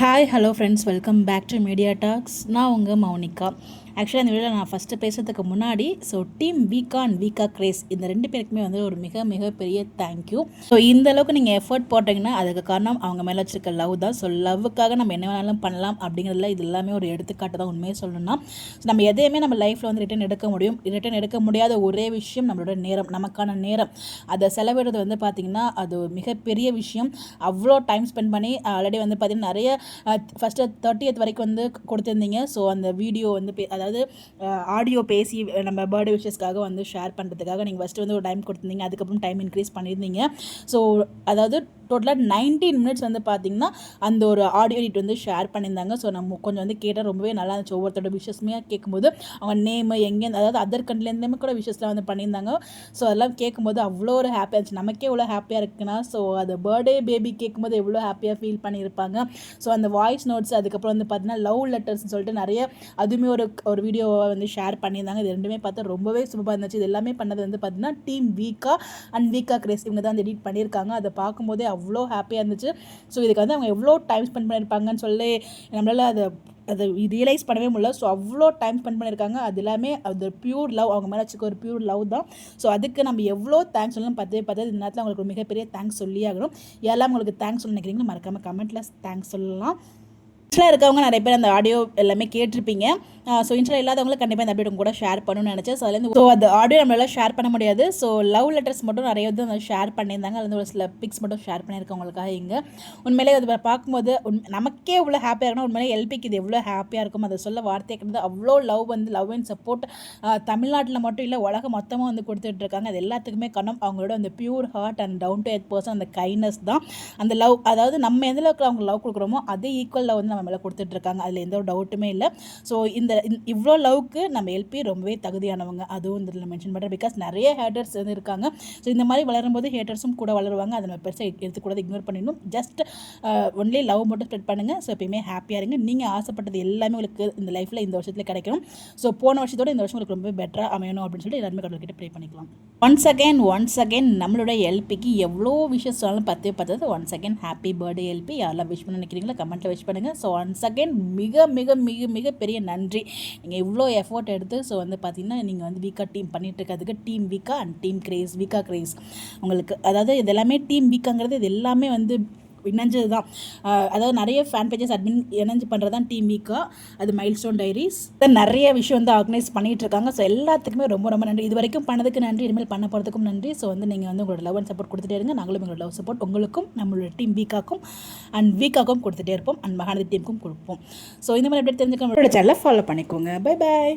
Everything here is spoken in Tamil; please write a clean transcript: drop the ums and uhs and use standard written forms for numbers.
Hi hello friends, welcome back to media talks. நான் உங்கள் மௌனிகா. ஆக்சுவலாக இந்த வீடியோவில் நான் ஃபஸ்ட்டு பேசுறதுக்கு முன்னாடி டீம் வீக்கா அண்ட் வீக்கா கிரேஸ் இந்த ரெண்டு பேருக்குமே ஒரு மிக பெரிய தேங்க்யூ. இந்த அளவுக்கு நீங்கள் எஃபர்ட் போட்டிங்கன்னா அதுக்கு காரணம் அவங்க மேலே வச்சுருக்க லவ் தான். லவ்வுக்காக நம்ம என்ன வேணாலும் பண்ணலாம் அப்படிங்கிறதுல இது எல்லாமே ஒரு எடுத்துக்காட்டு தான். உண்மையை சொல்லணும்னா நம்ம எதையுமே நம்ம லைஃப்பில் ரிட்டன் எடுக்க முடியும். ரிட்டன் எடுக்க முடியாத ஒரே விஷயம் நம்மளோட நேரம், நமக்கான நேரம். அதை செலவிடுறது பார்த்திங்கன்னா அது மிகப்பெரிய விஷயம். அவ்வளோ டைம் ஸ்பெண்ட் பண்ணி ஆல்ரெடி பார்த்திங்கன்னா நிறைய ஃபஸ்ட்டு 30th வரைக்கும் கொடுத்துருந்தீங்க. ஸோ அந்த வீடியோ அதாவது ஆடியோ பேசி நம்ம பர்த்டே விஷஸ்க்காக ஷேர் பண்ணுறதுக்காக நீங்கள் ஃபஸ்ட்டு ஒரு டைம் கொடுத்துருந்தீங்க. அதுக்கப்புறம் டைம் இன்க்ரீஸ் பண்ணியிருந்தீங்க. ஸோ அதாவது டோட்டலாக 19 மினிட்ஸ் பார்த்திங்கன்னா அந்த ஒரு ஆடியோ எடிட் ஷேர் பண்ணியிருந்தாங்க. ஸோ நம்ம கொஞ்சம் கேட்டால் ரொம்பவே நல்லா இருந்துச்சு. ஒவ்வொருத்தரோட விஷஸ்மே கேட்கும்போது அவங்க நேமு எங்கேருந்து, அதாவது அதர் கண்ட்ரிலேருந்துமே கூட விஷஸ்லாம் பண்ணியிருந்தாங்க. ஸோ அதெல்லாம் கேட்கும்போது அவ்வளோ ஒரு ஹாப்பியாக இருந்துச்சு. நமக்கே எவ்வளோ ஹாப்பியாக இருக்குன்னா, ஸோ அது பர்த்டே பேபி கேட்கும்போது எவ்வளோ ஹாப்பியாக ஃபீல் பண்ணியிருப்பாங்க. ஸோ அந்த வாய்ஸ் நோட்ஸ், அதுக்கப்புறம் பார்த்திங்கன்னா லவ் லெட்டர்ஸ்னு சொல்லிட்டு நிறைய அதுவுமே ஒரு வீடியோவை ஷேர் பண்ணியிருந்தாங்க. இது ரெண்டுமே பார்த்தா ரொம்பவே சூப்பராக இருந்துச்சு. இது எல்லாமே பண்ணது பார்த்திங்கன்னா டீம் வீக்கா அண்ட் வீக்கா கிரேஸ் இவங்க தான் எடிட் பண்ணியிருக்காங்க. அதை பார்க்கும்போதே அவ்வளோ ஹாப்பியாக இருந்துச்சு. ஸோ இதுக்கு அவங்க எவ்வளோ டைம் ஸ்பெண்ட் பண்ணியிருப்பாங்கன்னு சொல்லி நம்மளால் அதை ரியலைஸ் பண்ணவே முடியல. ஸோ அவ்வளோ டைம் ஸ்பெண்ட் பண்ணியிருக்காங்க. அது எல்லாமே அது பியூர் லவ், அவங்க மேலே வச்சுக்க ஒரு பியூர் லவ் தான். ஸோ அதுக்கு நம்ம எவ்வளோ தேங்க்ஸ் சொல்லணும் பார்த்தே இந்த நேரத்தில் அவங்களுக்கு ஒரு மிகப்பெரிய தேங்க்ஸ் சொல்லி ஆகணும். எல்லாம் உங்களுக்கு தேங்க்ஸ் சொல்ல நினைக்கிறீங்களா மறக்காமல் கமெண்ட்டில் தேங்க்ஸ் சொல்லலாம். இன்ஸ்டாவில் இருக்கவங்க நிறைய பேர் அந்த ஆடியோ எல்லாமே கேட்டிருப்பீங்க. ஸோ இன்ஸ்டாவில் இல்லாதவங்களும் கண்டிப்பாக இந்த அப்டேட் கூட ஷேர் பண்ணணும்னு நினச்சேன். ஸோ அந்த ஆடியோ நம்மளால் ஷேர் பண்ண முடியாது. ஸோ லவ் லெட்டர்ஸ் மட்டும் நிறைய ஷேர் பண்ணியிருந்தாங்க. அது ஒரு சில பிக்ஸ் மட்டும் ஷேர் பண்ணியிருக்கவங்களுக்காக இங்கே உண்மையிலே அது பார்க்கும்போது நமக்கே எவ்வளோ ஹாப்பியாக இருக்கணும். உண்மையிலே எல்பிக்கு இது எவ்வளோ ஹாப்பியாக இருக்கும் அதை சொல்ல வார்த்தையாக இருக்கிறது. அவ்வளோ லவ் அண்ட் சப்போர்ட் தமிழ்நாட்டில் மட்டும் இல்லை, உலகம் மொத்தமாக கொடுத்துட்ருக்காங்க. அது எல்லாத்துக்குமே காரணம் அவங்களோட அந்த pure heart and down to earth person, அந்த கைண்ட்னஸ் தான். அந்த லவ், அதாவது நம்ம எந்த அளவுக்கு அவங்க லவ் கொடுக்குறோமோ அதே ஈக்குவல் லவ் நம்ம மேலே கொடுத்துட்ருக்காங்க. அதில் எந்த ஒரு டவுட்டுமே இல்லை. ஸோ இவ்வளோ லவ்க்கு நம்ம எல்பி ரொம்பவே தகுதியானவங்க. அதுவும் இதில் மென்ஷன் பண்ணுறேன். பிகாஸ் நிறைய ஹேட்டர்ஸ் இருக்காங்க. ஸோ இந்த மாதிரி வளரும்போது ஹேட்டர்ஸும் கூட வளருவாங்க. அதை நம்ம பெருசாக எடுத்துக்கூடாது, இக்னோர் பண்ணிடணும். ஜஸ்ட் ஒன்லி லவ் மட்டும் ஸ்ப்ரெட் பண்ணுங்கள். ஸோ எப்பயுமே ஹாப்பியாக இருங்க. நீங்கள் ஆசைப்பட்டது எல்லாமே உங்களுக்கு இந்த லைஃப்பில் இந்த வருஷத்தில் கிடைக்கணும். ஸோ போன வருஷத்தோட இந்த வருஷம் உங்களுக்கு ரொம்ப பெட்டராக அமையணும் அப்படின்னு சொல்லி எல்லாருமே கடவுள்கிட்ட ப்ரே பண்ணிக்கலாம். ஒன்ஸ் அகேன் நம்மளோட எல்பிக்கு எவ்வளோ விஷயம் சொன்னாலும் பார்த்தது once again happy birthday LP. யாரெல்லாம் விஷ் பண்ண நினைக்கிறீங்களா கமெண்ட்டில் விஷ் பண்ணுங்கள். ஸோ ஒன்ஸ் அகேன் மிக பெரிய நன்றி. நீங்கள் இவ்வளோ எஃபோர்ட் எடுத்து பார்த்தீங்கன்னா நீங்கள் வீக்கா டீம் பண்ணிட்டு இருக்கிறதுக்கு டீம் வீக்கா அண்ட் டீம் கிரேஸ், வீக்கா கிரேஸ் உங்களுக்கு. அதாவது இது எல்லாமே டீம் வீக்காங்கிறது இது எல்லாமே இணைஞ்சது தான். அதாவது நிறைய ஃபேன் பேஜஸ் அட்மின் இணைஞ்சு பண்ணுறது தான் டீம் வீக்கா. அது மைல்ஸ்டோன் டைரிஸ் நிறைய விஷயம் ஆர்கனைஸ் பண்ணிகிட்டு இருக்காங்க. ஸோ எல்லாத்துக்குமே ரொம்ப நன்றி. இது வரைக்கும் பண்ணதுக்கு நன்றி, இனிமேல் பண்ண போகிறதுக்கும் நன்றி. ஸோ நீங்கள் உங்களோட லவ் அண்ட் சப்போர்ட் கொடுத்துட்டே இருங்க. நாங்களும் எங்களோட லவ் சப்போர்ட் உங்களுக்கும் நம்மளோட டீம் வீக்காக்கும் அண்ட் வீக்காக்கும் கொடுத்துட்டே இருப்போம். அண்ட் மகாநதி டீமுக்கும் கொடுப்போம். ஸோ இந்த மாதிரி எப்படி தெரிஞ்சுக்க நம்மளோட சேனலை ஃபாலோ பண்ணிக்கோங்க. Bye bye.